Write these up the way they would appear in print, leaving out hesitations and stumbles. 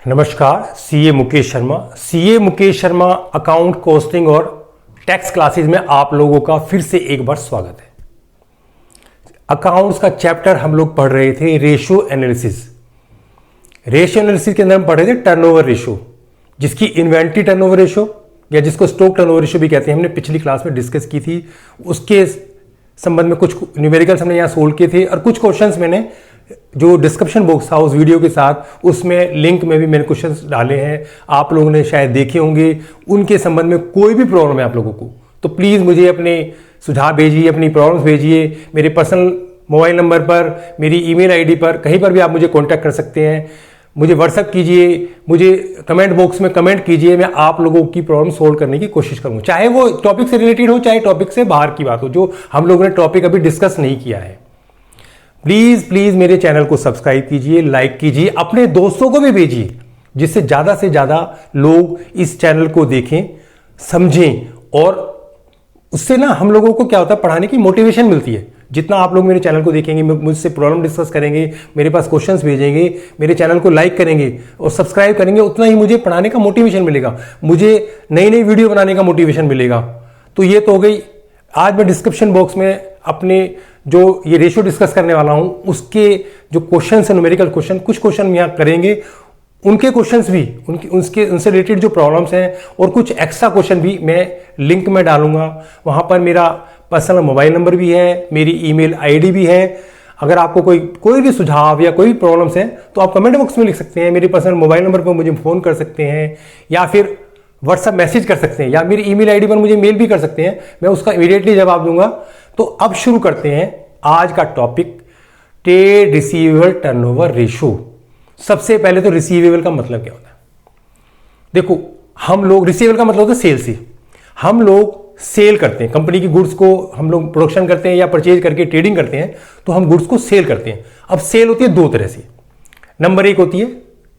नमस्कार, CA Mukesh Sharma account costing और tax classes में आप लोगों का फिर से एक बार स्वागत है। अकाउंट्स का चैप्टर हम लोग पढ़ रहे थे रेशियो एनालिसिस के अंदर हम पढ़ रहे थे टर्नओवर रेशियो, जिसकी इन्वेंट्री टर्नओवर रेशियो या जिसको स्टॉक टर्नओवर रेशियो भी कहते हैं, हमने पिछली क्लास में डिस्कस की थी। उसके संबंध में कुछ न्यूमेरिकल्स हमने यहाँ सोल्व किए थे और कुछ क्वेश्चंस मैंने जो डिस्क्रिप्शन बॉक्स था उस वीडियो के साथ, उसमें लिंक में भी मैंने क्वेश्चंस डाले हैं, आप लोगों ने शायद देखे होंगे। उनके संबंध में कोई भी प्रॉब्लम है आप लोगों को तो प्लीज़ मुझे अपने सुझाव भेजिए, अपनी प्रॉब्लम्स भेजिए। मेरे पर्सनल मोबाइल नंबर पर, मेरी ईमेल आईडी पर, कहीं पर भी आप मुझे कॉन्टैक्ट कर सकते हैं। मुझे व्हाट्सअप कीजिए, मुझे कमेंट बॉक्स में कमेंट कीजिए। मैं आप लोगों की प्रॉब्लम सोल्व करने की कोशिश करूँगा, चाहे वो टॉपिक से रिलेटेड हो, चाहे टॉपिक से बाहर की बात हो, जो हम लोगों ने टॉपिक अभी डिस्कस नहीं किया है। प्लीज मेरे चैनल को सब्सक्राइब कीजिए, लाइक कीजिए, अपने दोस्तों को भी भेजिए, जिससे ज्यादा से ज्यादा लोग इस चैनल को देखें, समझें और उससे ना हम लोगों को क्या होता है, पढ़ाने की मोटिवेशन मिलती है। जितना आप लोग मेरे चैनल को देखेंगे, मुझसे प्रॉब्लम डिस्कस करेंगे, मेरे पास क्वेश्चंस भेजेंगे, मेरे चैनल को लाइक करेंगे और सब्सक्राइब करेंगे, उतना ही मुझे पढ़ाने का मोटिवेशन मिलेगा, मुझे नई नई वीडियो बनाने का मोटिवेशन मिलेगा। तो ये तो हो गई। आज मैं डिस्क्रिप्शन बॉक्स में अपने जो ये रेशियो डिस्कस करने वाला हूं, उसके जो क्वेश्चन है, न्यूमेरिकल क्वेश्चन, कुछ क्वेश्चन यहां करेंगे, उनके क्वेश्चंस भी, उनसे रिलेटेड जो प्रॉब्लम्स हैं और कुछ एक्स्ट्रा क्वेश्चन भी मैं लिंक में डालूंगा। वहां पर मेरा पर्सनल मोबाइल नंबर भी है, मेरी ईमेल आईडी भी है। अगर आपको कोई भी सुझाव या कोई प्रॉब्लम्स हैं तो आप कमेंट बॉक्स में लिख सकते हैं। मेरे पर्सनल मोबाइल नंबर पर मुझे फोन कर सकते हैं या फिर व्हाट्सएप मैसेज कर सकते हैं या मेरी ईमेल आईडी पर मुझे मेल भी कर सकते हैं, मैं उसका इमीडिएटली जवाब दूंगा। तो अब शुरू करते हैं आज का topic, trade receivable turnover ratio. सबसे पहले तो रिसीवेबल का मतलब क्या होता है? देखो, हम लोग, रिसीवेबल का मतलब होता है सेल से। हम लोग सेल करते हैं, कंपनी की गुड्स को हम लोग प्रोडक्शन करते हैं या परचेज करके ट्रेडिंग करते हैं, तो हम गुड्स को सेल करते हैं। अब सेल होती है दो तरह से। नंबर एक होती है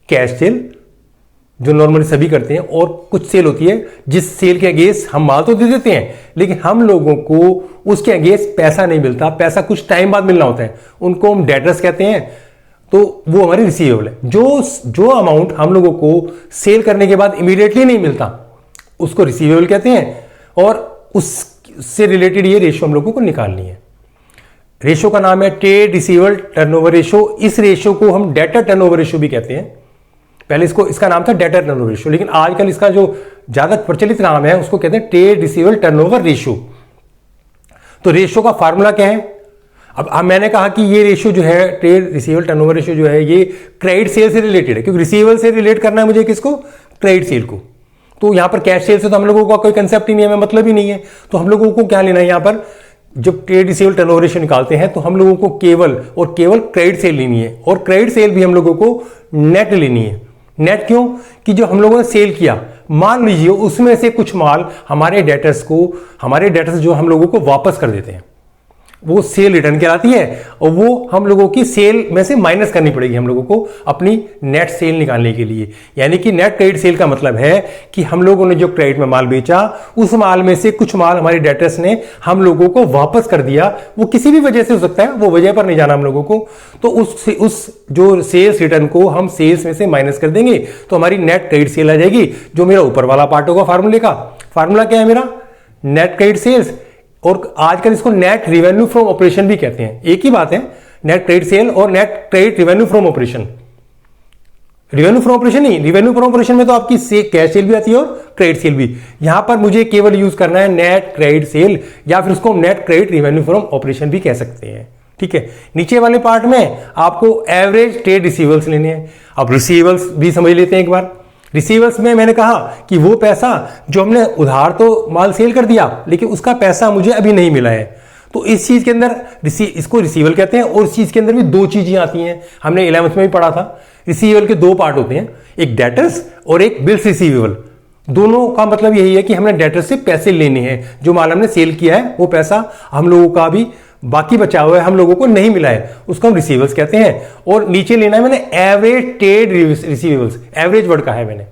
कैश सेल, जो नॉर्मली सभी करते हैं, और कुछ सेल होती है जिस सेल के अगेंस्ट हम माल तो दे देते हैं लेकिन हम लोगों को उसके अगेंस्ट पैसा नहीं मिलता, पैसा कुछ टाइम बाद मिलना होता है, उनको हम डेटर्स कहते हैं। तो वो हमारी रिसीवेबल है। जो अमाउंट हम लोगों को सेल करने के बाद इमीडिएटली नहीं मिलता उसको रिसीवेबल कहते हैं, और उससे रिलेटेड ये रेशियो हम लोगों को निकालनी है। रेशियो का नाम है ट्रेड रिसीवेबल टर्नओवर रेशियो। इस रेशियो को हम डेटर टर्नओवर रेशियो भी कहते हैं। पहले इसका नाम था डेटर टर्नओवर रेशियो, लेकिन आजकल इसका जो ज्यादा प्रचलित नाम है उसको कहते हैं ट्रेड रिसीवेबल टर्नओवर रेशियो। तो रेशियो का फार्मूला क्या है? अब मैंने कहा कि ये रेशियो जो है, ट्रेड रिसीवेबल टर्नओवर रेशियो जो है, ये क्रेडिट सेल से रिलेटेड है, क्योंकि रिसीवेबल से रिलेट करना है मुझे किसको? क्रेडिट सेल को। तो यहां पर कैश सेल से तो हम लोगों का कोई कंसेप्ट ही नहीं है, हमें मतलब ही नहीं है। तो हम लोगों को क्या लेना है? यहां पर जब ट्रेड रिसीवेबल टर्नओवर रेशियो निकालते हैं तो हम लोगों को केवल और केवल क्रेडिट सेल लेनी है, और क्रेडिट सेल भी हम लोगों को नेट लेनी है। नेट क्यों? कि जो हम लोगों ने सेल किया, मान लीजिए उसमें से कुछ माल हमारे डेटर्स जो हम लोगों को वापस कर देते हैं, वो सेल रिटर्न कहलाती है, और वो हम लोगों की सेल में से माइनस करनी पड़ेगी हम लोगों को अपनी नेट सेल निकालने के लिए। यानी कि नेट क्रेडिट सेल का मतलब है कि हम लोगों ने जो क्रेडिट में माल बेचा, उस माल में से कुछ माल हमारे डेटर्स ने हम लोगों को वापस कर दिया। वो किसी भी वजह से हो सकता है, वो वजह पर नहीं जाना हम लोगों को। तो उस जो सेल्स रिटर्न को हम सेल्स में से माइनस कर देंगे तो हमारी नेट क्रेडिट सेल आ जाएगी, जो मेरा ऊपर वाला पार्ट होगा फार्मूले का। फार्मूला क्या है मेरा? नेट क्रेडिट सेल्स, और आजकल इसको नेट रिवेन्यू फ्रॉम ऑपरेशन भी कहते हैं। एक ही बात है, नेट क्रेडिट सेल और net credit revenue from operation. Revenue from operation नहीं, रिवेन्यू फ्रॉम ऑपरेशन में तो आपकी कैश सेल भी आती है और क्रेडिट सेल भी। यहां पर मुझे केवल यूज करना है नेट क्रेडिट सेल, या फिर उसको net credit revenue from operation भी कह सकते हैं। ठीक है। नीचे वाले पार्ट में आपको एवरेज ट्रेड रिसीवेबल्स लेने हैं। अब रिसीवेबल्स भी समझ लेते हैं एक बार। रिसीवेबल्स में मैंने कहा कि वो पैसा जो हमने उधार तो माल सेल कर दिया, लेकिन उसका पैसा मुझे अभी नहीं मिला है। तो इस चीज के अंदर इसको रिसीवेबल कहते हैं, और इस चीज के अंदर भी दो चीजें आती हैं। हमने 11th में भी पढ़ा था, रिसीवेबल के दो पार्ट होते हैं, एक डेटर्स और एक बिल्स रिसीवेबल। दोनों का मतलब यही है कि हमने डेटर्स से पैसे लेने हैं, जो माल हमने सेल किया है वो पैसा हम लोगों का भी बाकी बचा हुआ है, हम लोगों को नहीं मिला है, उसको हम रिसीवेबल्स कहते हैं। और नीचे लेना है मैंने average trade receivables. Average word का है मैंने।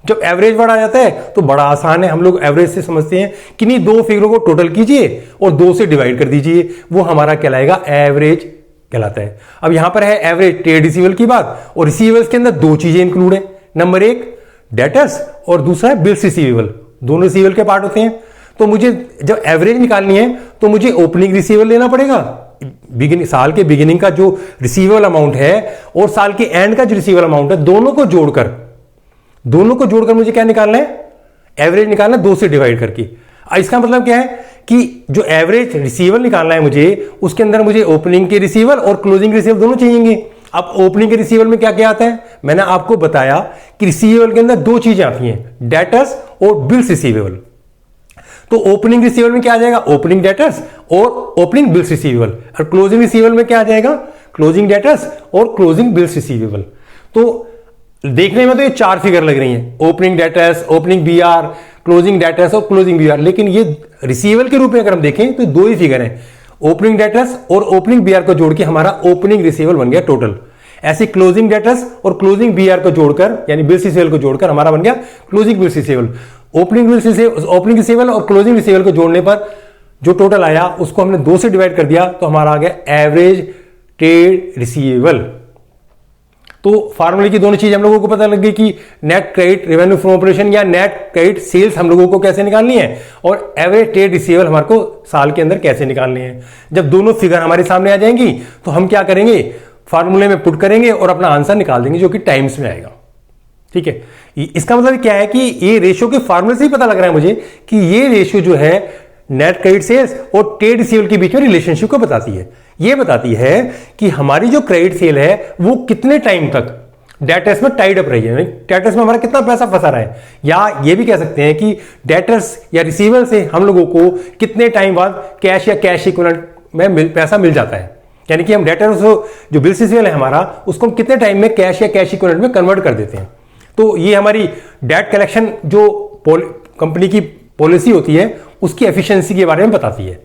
जब एवरेज वर्ड आ जाता है तो बड़ा आसान है, हम लोग एवरेज से समझते हैं कि नहीं, दो फिगरों को टोटल कीजिए और 2 से डिवाइड कर दीजिए, वो हमारा कहलाएगा एवरेज कहलाता है। अब यहां पर है एवरेज ट्रेड रिसीवेबल की बात, और रिसीवेबल्स के अंदर दो चीजें इंक्लूड है, नंबर एक डेटर्स और दूसरा है बिल्स रिसीवेबल, दोनों रिसीवेबल के पार्ट होते हैं। तो मुझे जब एवरेज निकालनी है तो मुझे ओपनिंग रिसीवेबल लेना पड़ेगा, साल के बिगिनिंग का जो रिसीवेबल अमाउंट है और साल के एंड का जो रिसीवेबल अमाउंट है, दोनों को जोड़कर मुझे क्या निकालना है, एवरेज निकालना है 2 से डिवाइड करके। इसका मतलब क्या है कि जो एवरेज रिसीवेबल निकालना है मुझे, उसके अंदर मुझे ओपनिंग के रिसीवेबल और क्लोजिंग रिसीवेबल दोनों चाहिएंगे। अब ओपनिंग के रिसीवेबल में क्या क्या आता है, मैंने आपको बताया कि रिसीवेबल के अंदर 2 चीजें आती हैं, डेटर्स और बिल्स रिसीवेबल। तो ओपनिंग रिसीवेबल में क्या आ जाएगा, ओपनिंग डेटर्स और ओपनिंग बिल्स रिसीवेबल, और क्लोजिंग रिसीवेबल में क्या आ जाएगा, क्लोजिंग डेटर्स और क्लोजिंग बिल्स रिसीवेबल। तो देखने में तो ये 4 फिगर लग रही हैं, opening debtors, opening BR, closing debtors और क्लोजिंग बीआर, लेकिन ये रिसीवेबल के रूप में अगर हम देखें तो 2 ही फिगर हैं, ओपनिंग डेटर्स और ओपनिंग बीआर को जोड़ के हमारा ओपनिंग रिसीवेबल बन गया टोटल। ऐसे क्लोजिंग डेटर्स और क्लोजिंग बीआर को जोड़कर यानी बिल्स रिसीवेबल को जोड़कर हमारा बन गया closing bills receivable. Opening receivable और क्लोजिंग रिसीवेबल को जोड़ने पर जो टोटल आया उसको हमने 2 से डिवाइड कर दिया, तो हमारा आ गया एवरेज ट्रेड रिसीवेबल। तो फार्मूले की दोनों चीज हम लोगों को पता लग गई कि net credit revenue from operation या नेट क्रेडिट सेल्स हम लोगों को कैसे निकालनी है और एवरेज ट्रेड रिसीवेबल हमारे को साल के अंदर कैसे निकालनी है। जब दोनों फिगर हमारे सामने आ जाएंगी तो हम क्या करेंगे, फार्मूले में पुट करेंगे और अपना आंसर निकाल देंगे जो कि टाइम्स में आएगा। ठीक है, इसका मतलब क्या है कि ये रेशियो के फार्मूले से ही पता लग रहा है मुझे कि ये रेशियो जो है नेट क्रेडिट सेल्स और ट्रेड रिसीवेबल के बीच में रिलेशनशिप को बताती है। ये बताती है कि हमारी जो क्रेडिट सेल है वो कितने टाइम तक डेटर्स में टाइड अप रही है, डेटर्स में हमारा कितना पैसा फंसा रहा है, या ये भी कह सकते हैं कि डेटर्स या रिसीवेबल से हम लोगों को कितने टाइम बाद कैश या कैश इक्विवेलेंट में पैसा मिल जाता है। यानी कि हम डेटर्स जो बिल्स रिसीवेबल है हमारा, उसको हम कितने टाइम में कैश या कैश इक्विवेलेंट में कन्वर्ट कर देते हैं। तो ये हमारी डेट कलेक्शन जो कंपनी की पॉलिसी होती है उसकी एफिशिएंसी के बारे में बताती है।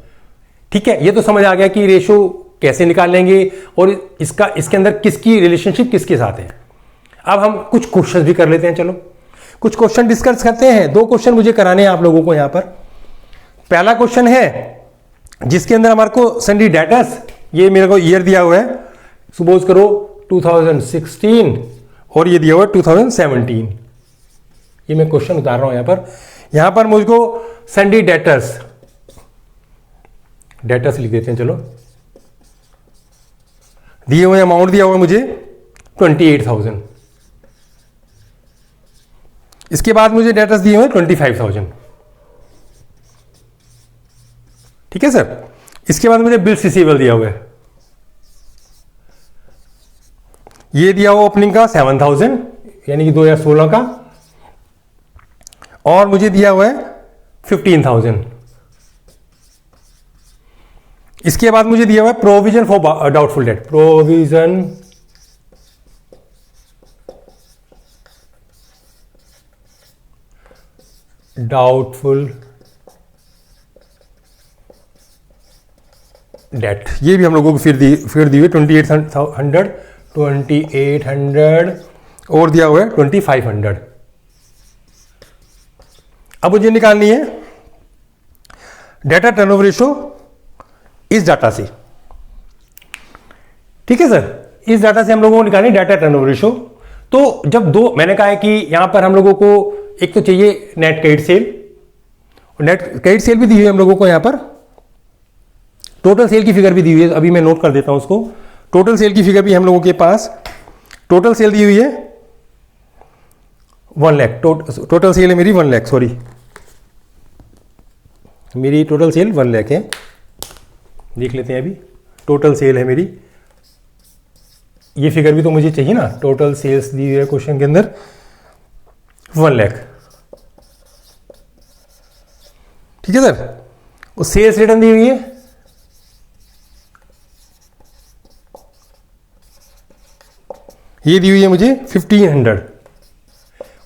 ठीक है, ये तो समझ आ गया कि रेशियो कैसे निकाल लेंगे और इसके अंदर किसकी रिलेशनशिप किसके साथ है। अब हम कुछ क्वेश्चन भी कर लेते हैं, चलो कुछ क्वेश्चन डिस्कस करते हैं। 2 क्वेश्चन मुझे कराने हैं आप लोगों को यहां पर। पहला क्वेश्चन है जिसके अंदर हमारे को सन्डी डेटर्स, ये मेरे को ईयर दिया हुआ है, सपोज करो 2016 और ये दिया हुआ है 2017। ये मैं क्वेश्चन उतार रहा हूं यहां पर मुझको सन्डी डेटर्स लिख देते हैं, चलो दिए हुए अमाउंट दिया हुआ मुझे 28,000। इसके बाद मुझे डेटर्स दिए हुए 25,000। ठीक है सर, इसके बाद मुझे बिल्स रिसीवेबल दिया हुआ है, ये दिया हुआ ओपनिंग का 7,000 यानी कि 2016 का, और मुझे दिया हुआ है 15,000। इसके बाद मुझे दिया हुआ है provision for doubtful debt, provision doubtful debt, ये भी हम लोगों को फिर दी हुई 2800 और दिया हुआ है 2500। अब मुझे निकालनी है डेटा टर्नओवर रेशियो इस डाटा से। ठीक है सर, इस डाटा से हम लोगों को निकालनी डाटा टर्नओवर रेशियो। तो जब मैंने कहा है कि यहां पर हम लोगों को एक तो चाहिए नेट क्रेडिट सेल, और नेट क्रेडिट सेल भी दी हुई है हम लोगों को, यहां पर टोटल सेल की फिगर भी दी हुई है, अभी मैं नोट कर देता हूं उसको। टोटल सेल की फिगर भी हम लोगों के पास, टोटल सेल दी हुई है 1 लाख, टोटल सेल है मेरी 1 लाख, सॉरी मेरी टोटल सेल 1 लाख है। देख लेते हैं अभी टोटल सेल है मेरी, ये फिगर भी तो मुझे चाहिए ना, टोटल सेल्स दी हुई है क्वेश्चन के अंदर 1 लाख। ठीक है सर, वो सेल्स रिटर्न दी हुई है, ये दी हुई है मुझे 1500,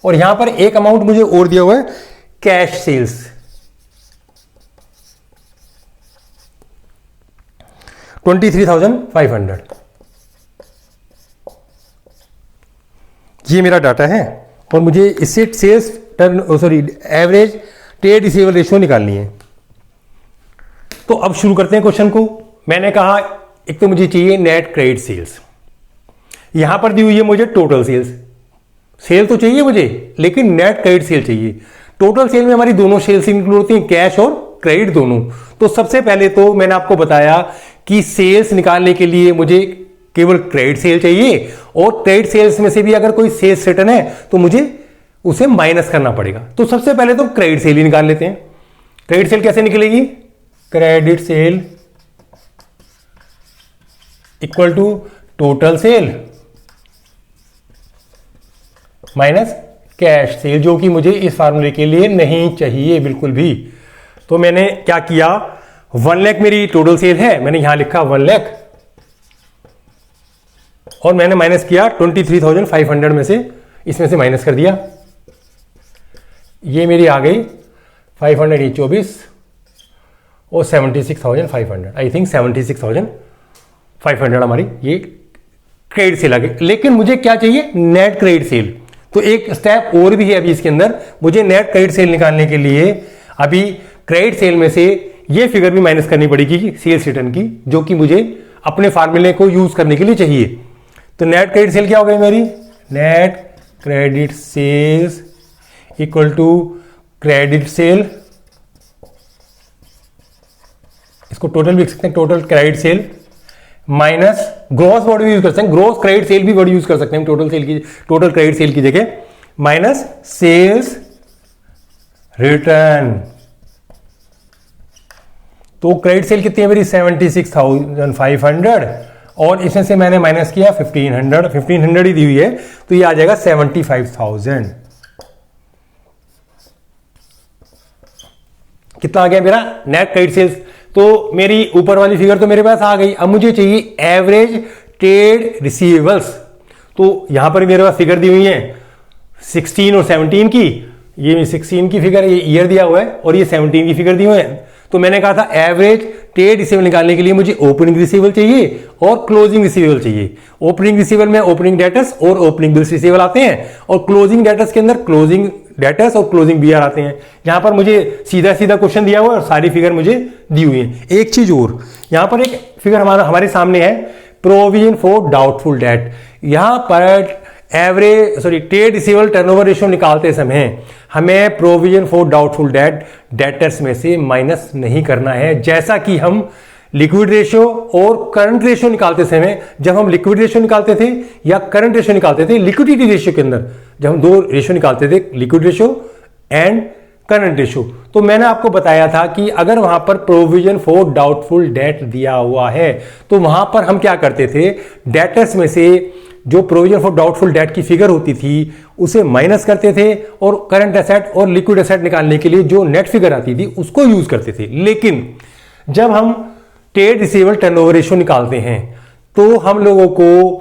और यहां पर एक अमाउंट मुझे और दिया हुआ है कैश सेल्स, 23,500। ये मेरा डाटा है और मुझे इससे sales average trade receivable ratio निकालनी है। तो अब शुरू करते हैं क्वेश्चन को। मैंने कहा एक तो मुझे चाहिए नेट क्रेडिट सेल्स, यहां पर दी हुई है मुझे टोटल सेल्स सेल तो चाहिए मुझे, लेकिन नेट क्रेडिट सेल चाहिए। टोटल सेल में हमारी दोनों सेल्स इंक्लूड होती हैं, कैश और क्रेडिट दोनों। तो सबसे पहले तो मैंने आपको बताया कि सेल्स निकालने के लिए मुझे केवल क्रेडिट सेल चाहिए, और क्रेडिट सेल्स में से भी अगर कोई सेल्स रिटर्न है तो मुझे उसे माइनस करना पड़ेगा। तो सबसे पहले तो क्रेडिट सेल ही निकाल लेते हैं। क्रेडिट सेल कैसे निकलेगी? Credit sale equal to total sale minus cash sale, जो कि मुझे इस फार्मूले के लिए नहीं चाहिए बिल्कुल भी। तो मैंने क्या किया, 1 लाख मेरी टोटल सेल है, मैंने यहां लिखा 1 लाख, और मैंने माइनस किया 23,500 में से, इसमें से माइनस कर दिया। ये मेरी आ गई 500 ये 24 और 76,500, आई थिंक 76,500 हमारी ये क्रेडिट सेल आ गई। लेकिन मुझे क्या चाहिए? Net credit sale. तो एक स्टेप और भी है अभी इसके अंदर। मुझे नेट क्रेडिट सेल निकालने के लिए अभी क्रेडिट सेल में से ये फिगर भी माइनस करनी पड़ेगी सेल्स रिटर्न की, जो कि मुझे अपने फार्मूले को यूज करने के लिए चाहिए। तो नेट क्रेडिट सेल क्या हो गई मेरी? Net credit sales equal to credit sale, इसको टोटल भी लिख सकते हैं, total credit sale minus gross word भी यूज कर सकते हैं, ग्रॉस क्रेडिट सेल भी वर्ड यूज कर सकते हैं टोटल सेल की, टोटल क्रेडिट सेल की जगह, माइनस सेल्स रिटर्न। तो क्रेडिट सेल कितनी है मेरी? 76,500, और इसमें से मैंने माइनस किया 1500 ही दी हुई है, तो ये आ जाएगा 75,000। कितना आ गया मेरा नेट क्रेडिट सेल्स? तो मेरी ऊपर वाली फिगर तो मेरे पास आ गई। अब मुझे चाहिए एवरेज ट्रेड रिसीवेबल्स। तो यहां पर मेरे पास फिगर दी हुई है 16 और 17 की। ये 16 की फिगर, ये ईयर दिया हुआ है, और ये 17 की फिगर दी हुई है। तो मैंने कहा था एवरेज ट्रेड रिसीवेबल निकालने के लिए मुझे ओपनिंग रिसीवेबल चाहिए और क्लोजिंग रिसीवेबल चाहिए। ओपनिंग रिसीवेबल में ओपनिंग डेटर्स और ओपनिंग बिल्स रिसीवेबल आते हैं, और क्लोजिंग डेटर्स के अंदर क्लोजिंग डेटर्स और क्लोजिंग बीआर आते हैं। यहां पर मुझे सीधा सीधा क्वेश्चन दिया हुआ है और सारी फिगर मुझे दी हुई है। एक चीज और, यहां पर एक फिगर हमारे सामने है, प्रोविजन फॉर डाउटफुल डेट। यहां पर ट्रेड रिसीवेबल टर्नओवर रेशियो निकालते समय हमें provision for doubtful debt debtors में से माइनस नहीं करना है, जैसा कि हम लिक्विड रेशियो और करंट रेशियो निकालते समय, जब हम लिक्विड रेशियो निकालते थे या करंट रेशियो निकालते थे, लिक्विडिटी रेशियो के अंदर जब हम दो रेशियो निकालते थे, liquid ratio and current ratio, तो मैंने आपको बताया था कि अगर वहां पर प्रोविजन फॉर डाउटफुल डेट दिया हुआ है तो वहां पर हम क्या करते थे, डेटर्स में से जो प्रोविजन फॉर डाउटफुल डेट की फिगर होती थी उसे माइनस करते थे, और करंट एसेट और लिक्विड एसेट निकालने के लिए जो नेट फिगर आती थी उसको यूज करते थे। लेकिन जब हम ट्रेड रिसीवेबल टर्नओवर रेशियो निकालते हैं तो हम लोगों को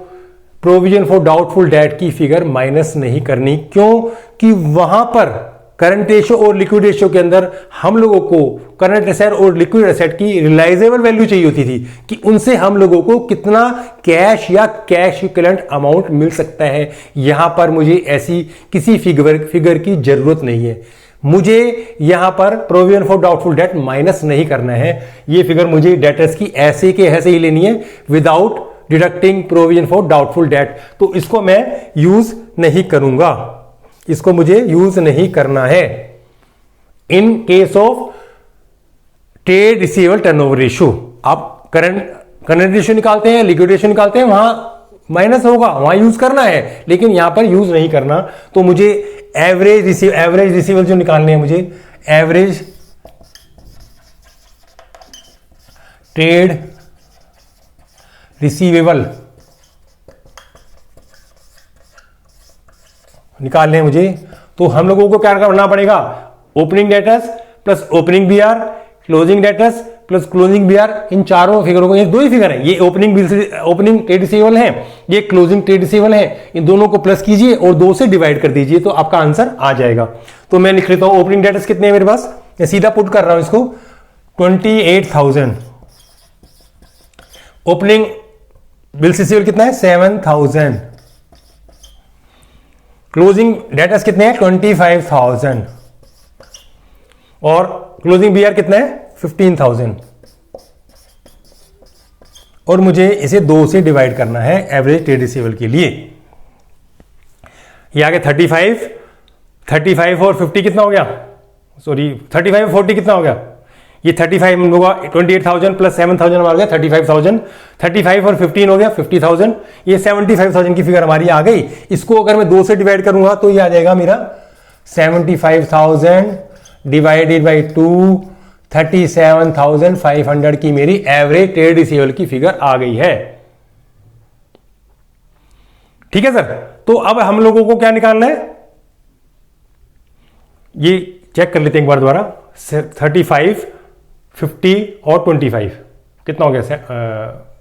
प्रोविजन फॉर डाउटफुल डेट की फिगर माइनस नहीं करनी। क्यों? कि वहां पर करंट रेशियो और लिक्विड रेशियो के अंदर हम लोगों को करंट एसेट और लिक्विड एसेट की रियलाइजेबल वैल्यू चाहिए होती थी, कि उनसे हम लोगों को कितना कैश या कैश इक्विवेलेंट अमाउंट मिल सकता है। यहां पर मुझे ऐसी किसी फिगर की जरूरत नहीं है। मुझे यहां पर provision for doubtful debt minus नहीं करना है। ये फिगर मुझे डेटर्स की ऐसे के ऐसे ही लेनी है without deducting provision for doubtful debt. तो इसको मैं यूज नहीं करूंगा, इसको मुझे यूज नहीं करना है in case of trade receivable turnover ratio. आप करंट रेशियो निकालते हैं, लिक्विड रेशियो निकालते हैं, वहां माइनस होगा, वहां यूज करना है, लेकिन यहां पर यूज नहीं करना। तो मुझे एवरेज रिसीवेबल जो निकालने हैं, मुझे एवरेज ट्रेड रिसीवेबल निकालने हैं मुझे। तो हम लोगों को क्या करना पड़ेगा, opening debtors plus opening BR, closing debtors plus closing BR, इन चारों फिगरों को, ये दो ही फिगर है, ये ओपनिंग ट्रेड रिसीवेबल है, ये क्लोजिंग ट्रेड रिसीवेबल है, इन दोनों को प्लस कीजिए और 2 से डिवाइड कर दीजिए तो आपका आंसर आ जाएगा। तो मैं लिख लेता हूं ओपनिंग डेटर्स कितने हैं मेरे पास, मैं सीधा पुट कर रहा हूं इसको 28,000। ओपनिंग बिल्स रिसीवेबल कितना है 7,000। क्लोजिंग डेटर्स कितने हैं 25,000 और क्लोजिंग बीआर कितना है 15,000। और मुझे इसे 2 से डिवाइड करना है एवरेज ट्रेड रिसीवेबल के लिए। ये आ गया 35, 35 और 50 कितना हो गया, सॉरी 35 और 40 कितना हो गया, ये 35 हम लोग 28,000 प्लस 7,000 हमारा गया 35,000, 35 और 15 हो गया 50,000, ये 75,000 की फिगर हमारी आ गई। इसको अगर मैं 2 से डिवाइड करूंगा तो ये आ जाएगा मेरा 75,000 डिवाइडेड बाई 2, 37,500 की मेरी एवरेज ट्रेड रिसीवेबल की फिगर आ गई है। ठीक है सर, तो अब हम लोगों को क्या निकालना है, ये चेक कर लेते हैं एक बार दोबारा। 35, 50 और 25 कितना हो गया,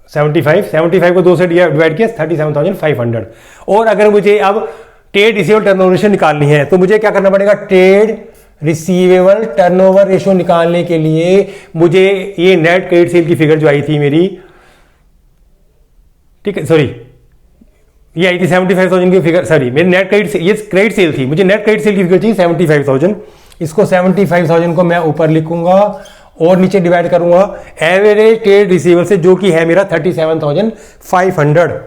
75 को 2 से डिवाइड किया 37,500। और अगर मुझे अब ट्रेड रिसीवेबल टर्नओवर रेशियो निकालनी है तो मुझे क्या करना पड़ेगा, ट्रेड रिसीवेबल टर्नओवर रेशियो निकालने के लिए मुझे ये नेट क्रेडिट सेल की फिगर जो आई थी मेरी, ठीक है, सॉरी ये आई थी 75,000 की फिगर, सॉरी मेरी नेट क्रेडिट, ये क्रेडिट सेल थी, मुझे नेट क्रेडिट सेल की फिगर चाहिए 75,000। इसको 75,000 को मैं ऊपर लिखूंगा और नीचे डिवाइड करूंगा एवरेज ट्रेड रिसीवेबल से, जो कि है मेरा 37,500।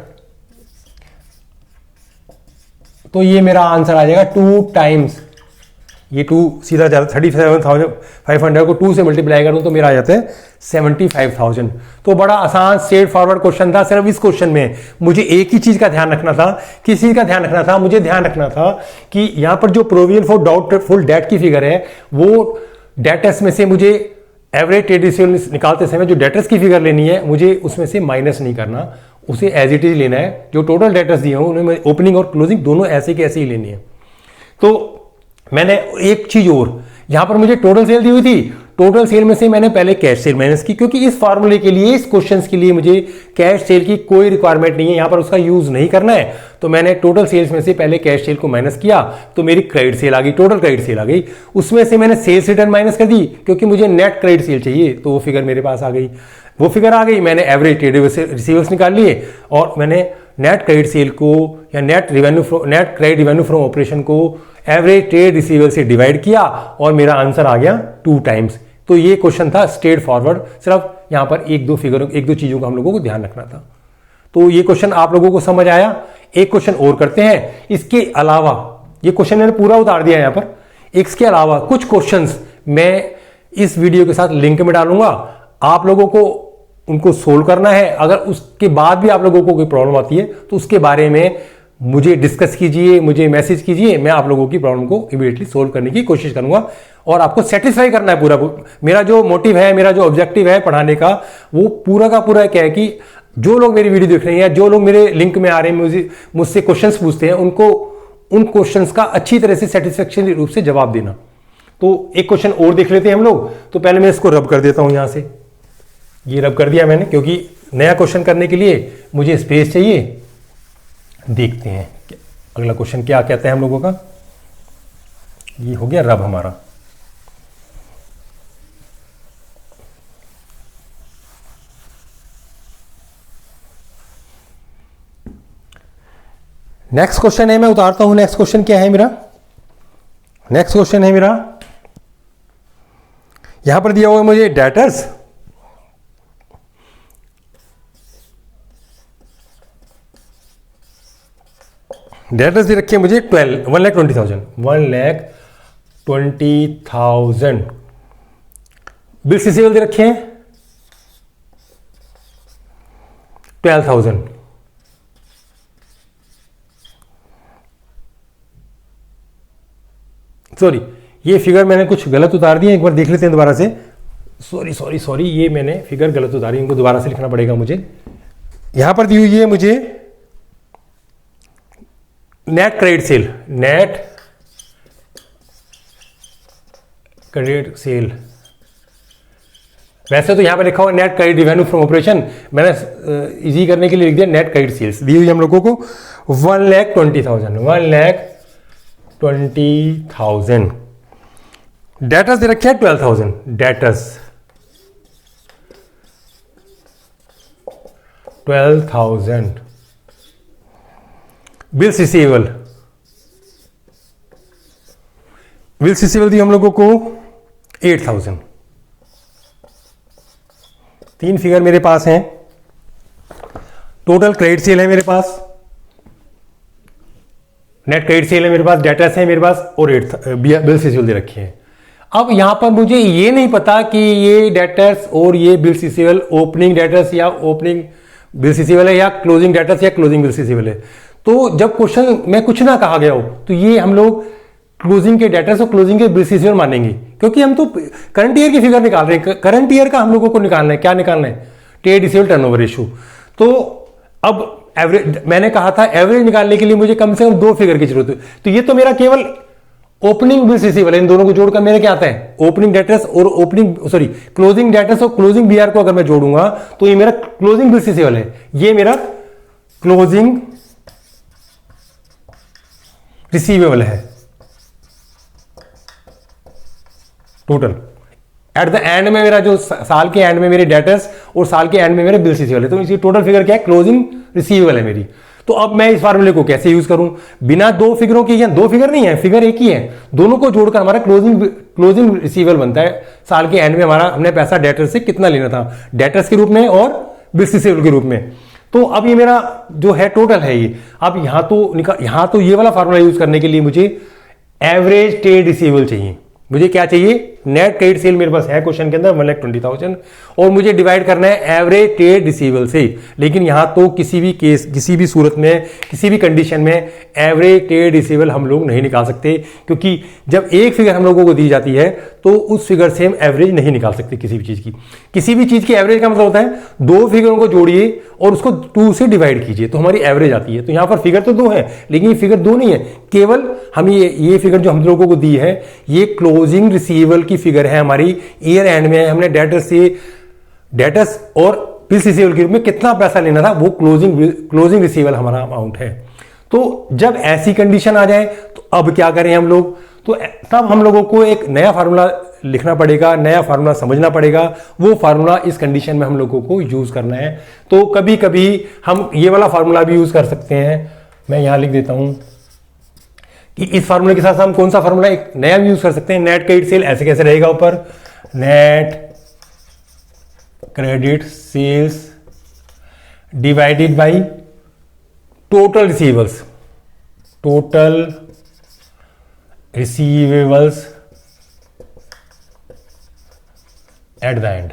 तो ये मेरा आंसर आ जाएगा 2 टाइम्स, ये 2 सीधा जाता, 37,500 को 2 से मल्टीप्लाई करूं तो मेरा आ जाता है 75,000। तो बड़ा आसान स्ट्रेट फॉरवर्ड क्वेश्चन था। सिर्फ इस क्वेश्चन में मुझे एक ही चीज का ध्यान रखना था, किस चीज का ध्यान रखना था, मुझे ध्यान रखना था कि यहां पर जो प्रोविजन फॉर डाउटफुल डेट की फिगर है वो डेटर्स में से मुझे एवरेज ट्रेड रिसीवेबल निकालते समय जो डेटर्स की फिगर लेनी है मुझे उसमें से माइनस नहीं करना, उसे एज इट इज लेना है। जो टोटल डेटर्स दिए हों उन्हें ओपनिंग और क्लोजिंग दोनों ऐसे के ऐसे ही लेनी है। तो मैंने एक चीज और, यहां पर मुझे टोटल सेल दी हुई थी, टोटल सेल में से मैंने पहले कैश सेल माइनस की, क्योंकि इस फार्मूले के लिए, इस क्वेश्चंस के लिए मुझे कैश सेल की कोई रिक्वायरमेंट नहीं है, यहां पर उसका यूज नहीं करना है। तो मैंने टोटल सेल्स में से पहले कैश सेल को माइनस किया तो मेरी क्रेडिट सेल आ गई, टोटल क्रेडिट सेल आ गई। उसमें से मैंने सेल्स रिटर्न माइनस कर दी क्योंकि मुझे नेट क्रेडिट सेल चाहिए, तो वो फिगर मेरे पास आ गई। वो फिगर आ गई, मैंने एवरेज ट्रेड रिसीवेबल्स निकाल लिए और मैंने नेट क्रेडिट सेल को या net credit revenue from operation को एवरेज ट्रेड रिसीवेबल से डिवाइड किया और मेरा आंसर आ गया 2 टाइम्स। तो ये क्वेश्चन था स्ट्रेट फॉरवर्ड, सिर्फ यहां पर एक दो चीजों का हम लोगों को ध्यान रखना था। तो ये क्वेश्चन आप लोगों को समझ आया। एक क्वेश्चन और करते हैं, इसके अलावा ये क्वेश्चन मैंने पूरा उतार दिया यहां पर, इसके अलावा कुछ क्वेश्चंस मैं इस वीडियो के साथ लिंक में डालूंगा, आप लोगों को उनको सोल्व करना है। अगर उसके बाद भी आप लोगों को कोई प्रॉब्लम आती है तो उसके बारे में मुझे डिस्कस कीजिए, मुझे मैसेज कीजिए, मैं आप लोगों की प्रॉब्लम को इमीडिएटली सोल्व करने की कोशिश करूंगा। और आपको सेटिस्फाई करना है पूरा, मेरा जो मोटिव है, मेरा जो ऑब्जेक्टिव है पढ़ाने का, वो पूरा का पूरा क्या है कि जो लोग मेरी वीडियो देख रहे हैं, जो लोग मेरे लिंक में आ रहे हैं, मुझसे क्वेश्चंस पूछते हैं, उनको उन क्वेश्चंस का अच्छी तरह से सेटिस्फेक्शन रूप से जवाब देना। तो एक क्वेश्चन और देख लेते हैं हम लोग। तो पहले मैं इसको रब कर देता हूं, यहां से ये रब कर दिया मैंने, क्योंकि नया क्वेश्चन करने के लिए मुझे स्पेस चाहिए। देखते हैं अगला क्वेश्चन क्या कहते हैं हम लोगों का। ये हो गया रब हमारा। नेक्स्ट क्वेश्चन है, मैं उतारता हूं। नेक्स्ट क्वेश्चन क्या है मेरा, नेक्स्ट क्वेश्चन है मेरा, यहां पर दिया हुआ है मुझे डेटर्स, डेटर्स दे रखी है मुझे 1,20,000 बिल्स रिसीवेबल दे रखे हैं 12,000। सॉरी, ये फिगर मैंने कुछ गलत उतार दिया, एक बार देख लेते हैं दोबारा से। सॉरी, ये मैंने फिगर गलत उतारी, इनको दोबारा से लिखना पड़ेगा मुझे। यहां पर दी हुई है मुझे net credit sale, net credit sale. वैसे तो यहां पर लिखा हुआ net credit revenue from operation, मैंने इजी करने के लिए लिख दिया नेट क्रेडिट सेल्स। दी हुई हम लोगों को 1,20,000। डेटर्स दे रखे हैं 12,000, डेटर्स 12,000। बिल्स रिसीवेबल दी हम लोगों को 8,000। 3 फिगर मेरे पास हैं। टोटल क्रेडिट सेल है मेरे पास, नेट क्रेडिट सेल है मेरे पास, डेटर्स है मेरे पास, और बिल रिसीवेबल दे रखे हैं। अब यहां पर मुझे ये नहीं पता कि ये डेटर्स और ये बिल रिसीवेबल ओपनिंग डेटर्स या ओपनिंग बिल रिसीवेबल है या क्लोजिंग डेटर्स या क्लोजिंग बिल रिसीवेबल है। तो जब क्वेश्चन में कुछ ना कहा गया हो तो ये हम लोग क्लोजिंग के डेटर्स और क्लोजिंग के बिल रिसीवेबल मानेंगे, क्योंकि हम तो करंट ईयर की फिगर निकाल रहे हैं। करंट ईयर का हम लोगों को निकालना है, क्या निकालना है? Trade receivable turnover ratio. तो अब एवरेज, मैंने कहा था एवरेज निकालने के लिए मुझे कम से कम 2 फिगर की जरूरत है। तो ये तो मेरा केवल ओपनिंग बिल रिसीवेबल है, इन दोनों को जोड़कर मेरे क्या आता है? ओपनिंग डेटर्स और क्लोजिंग डेटर्स और क्लोजिंग बीआर को अगर मैं जोड़ूंगा तो ये मेरा क्लोजिंग बिल रिसीवेबल है। ये मेरा क्लोजिंग रिसीवेबल है टोटल। एट द एंड में मेरा जो साल के एंड में मेरे डेटर्स और साल के एंड में मेरे बिल रिसीवेबल है, तो इसकी टोटल फिगर क्या है? क्लोजिंग रिसीवेबल है मेरी। तो अब मैं इस फार्मूले को कैसे यूज करूं बिना 2 फिगरों के? या 2 फिगर नहीं है, फिगर एक ही है, दोनों को जोड़कर हमारा क्लोजिंग रिसीवेबल बनता है। साल के एंड में हमारा हमने पैसा डेटर्स से कितना लेना था, डेटर्स के रूप में और बिल रिसीवेबल के रूप में। तो अब ये मेरा जो है टोटल है ये। अब यहां तो ये वाला फार्मूला यूज करने के लिए मुझे एवरेज ट्रेड रिसीवेबल चाहिए। मुझे क्या चाहिए? नेट क्रेडिट सेल मेरे पास है क्वेश्चन के अंदर 1,20,000 और मुझे डिवाइड करना है एवरेज ट्रेड रिसीवेबल से। लेकिन यहां तो किसी भी केस, किसी भी सूरत में, किसी भी कंडीशन में एवरेज ट्रेड रिसीवेबल हम लोग नहीं निकाल सकते, क्योंकि जब एक फिगर हम लोगों को दी जाती है तो उस फिगर से हम एवरेज नहीं निकाल सकते किसी भी चीज की। किसी भी चीज की एवरेज का मतलब होता है 2 फिगरों को जोड़िए और उसको 2 से डिवाइड कीजिए तो हमारी एवरेज आती है। तो यहां पर फिगर तो 2 है, लेकिन ये फिगर 2 नहीं है, केवल हम ये फिगर जो हम लोगों को दी है ये क्लोजिंग रिसीवेबल की फिगर है हमारी। ईयर एंड में हमने डेटर्स और बिल रिसीवेबल के रूप में कितना पैसा लेना था, वो क्लोजिंग रिसीवेबल हमारा अमाउंट है। तो जब ऐसी कंडीशन आ जाए तो अब क्या करें हम लोग? तो तब हम लोगों को एक नया फार्मूला लिखना पड़ेगा, नया फार्मूला समझना पड़ेगा। वो फार्मूला इस कंडीशन में हम लोगों को यूज करना है। तो कभी कभी हम ये वाला फार्मूला भी यूज कर सकते हैं। मैं यहां लिख देता हूं कि इस फार्मूले के साथ हम कौन सा फार्मूला एक नया भी यूज कर सकते हैं। नेट क्रेडिट सेल ऐसे कैसे रहेगा? ऊपर net credit sales divided by total receivables, total receivables at the end.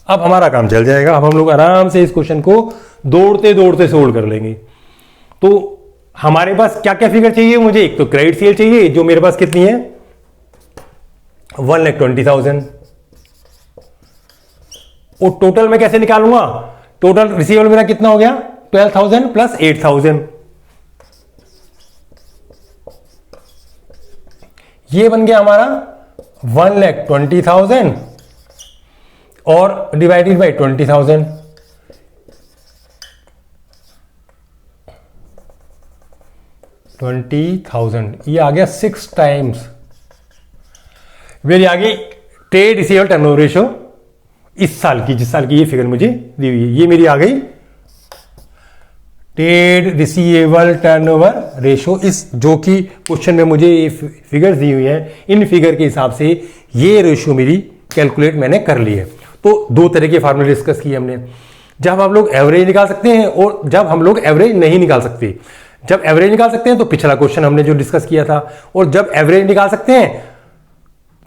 अब हमारा काम चल जाएगा। अब हम लोग आराम से इस क्वेश्चन को दौड़ते दौड़ते सोल्व कर लेंगे। तो हमारे पास क्या क्या फिगर चाहिए? मुझे एक तो क्रेडिट सेल चाहिए जो मेरे पास कितनी है 1,20,000, और टोटल मैं कैसे निकालूंगा? टोटल रिसीवेबल मेरा कितना हो गया 12,000 प्लस 8,000, ये बन गया हमारा 1,20,000 और डिवाइडेड बाई 20,000। ये आ गया 6 टाइम्स मेरी आ गई ट्रेड रिसीवेबल टर्नओवर रेशियो इस साल की, जिस साल की ये फिगर मुझे दी हुई है। ये मेरी आ गई ट्रेड रिसीवेबल टर्नओवर रेशियो, इस जो कि क्वेश्चन में मुझे ये फिगर्स दी हुई है, इन फिगर के हिसाब से ये रेशियो मेरी कैलकुलेट मैंने कर ली है। तो 2 तरह के फार्मूले डिस्कस किए हमने, जब हम लोग एवरेज निकाल सकते हैं और जब हम लोग एवरेज नहीं निकाल सकते। जब एवरेज निकाल सकते हैं तो पिछला क्वेश्चन हमने जो डिस्कस किया था, और जब एवरेज निकाल सकते हैं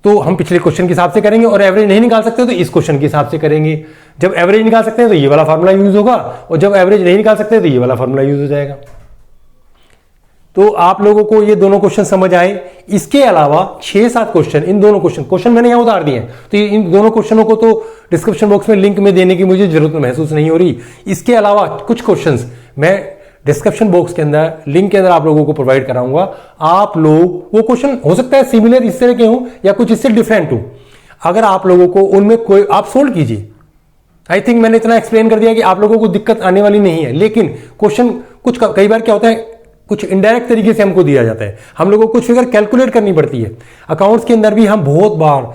तो हम पिछले क्वेश्चन के हिसाब से करेंगे, और एवरेज नहीं निकाल सकते तो इस क्वेश्चन के हिसाब से करेंगे। जब एवरेज निकाल सकते हैं तो ये वाला फार्मूला यूज होगा, और जब एवरेज नहीं निकाल सकते तो ये वाला फार्मूला यूज हो जाएगा। तो आप लोगों को ये दोनों क्वेश्चन समझ आए। इसके अलावा 6-7 क्वेश्चन, इन दोनों क्वेश्चन मैंने यहां उतार दिए हैं, तो इन दोनों क्वेश्चनों को तो डिस्क्रिप्शन बॉक्स में लिंक में देने की मुझे जरूरत महसूस नहीं हो रही। इसके अलावा कुछ क्वेश्चन मैं डिस्क्रिप्शन बॉक्स के अंदर लिंक के अंदर आप लोगों को प्रोवाइड कराऊंगा। आप लोग वो क्वेश्चन हो सकता है सिमिलर इस तरह के हों या कुछ इससे डिफरेंट हो, अगर आप लोगों को उनमें कोई आप सोल्व कीजिए। आई थिंक मैंने इतना एक्सप्लेन कर दिया कि आप लोगों को दिक्कत आने वाली नहीं है। लेकिन क्वेश्चन कुछ कई बार क्या होता है, कुछ इनडायरेक्ट तरीके से हमको दिया जाता है, हम लोगों को कुछ फिगर कैलकुलेट करनी पड़ती है। अकाउंट्स के अंदर भी हम बहुत बार